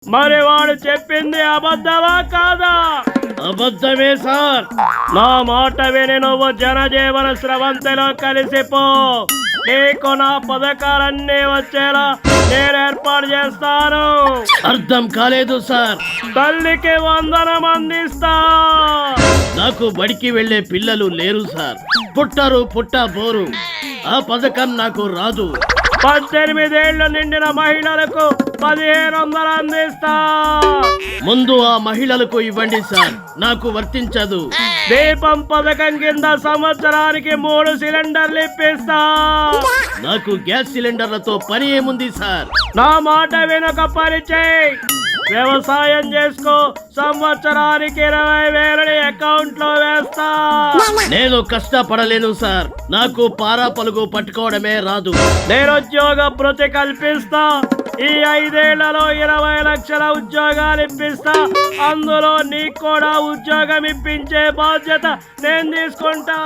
మరి వాడు చెప్పింది అబద్ధమా కాదా? అబద్ధమే సార్. నా మాట విని నువ్వు జనజీవన స్రవంతిలో కలిసిపో. నీకు నా పథకాలన్నీ వచ్చేలా నేను ఏర్పాటు చేస్తాను. అర్థం కాలేదు సార్. తల్లికి వందనం అందిస్తా. నాకు బడికి వెళ్లే పిల్లలు లేరు సార్. పుట్టబోరు. ఆ పథకం నాకు రాదు. 18 ఏళ్లు నిండిన మహిళలకు 1500 అందిస్తా. ముందు ఆ మహిళలకు ఇవ్వండి సార్, నాకు వర్తించదు. దీపం పథకం కింద సంవత్సరానికి 3 సిలిండర్లు ఇప్పిస్తా. నాకు గ్యాస్ సిలిండర్లతో పని ఏముంది సార్? నా మాట వెనుక పని చేయి. వ్యవసాయం చేసుకో. సంవత్సరానికి 20,000 అకౌంట్ లో వేస్తా. నేను కష్టపడలేను సార్. నాకు పారా పలుగు పట్టుకోవడమే రాదు. నిరుద్యోగ భృతి కల్పిస్తా. ఈ 5 ఏళ్లలో 20 లక్షల ఉద్యోగాలు ఇప్పిస్తా. అందులో నీకు కూడా ఉద్యోగం ఇప్పించే బాధ్యత నేను తీసుకుంటా.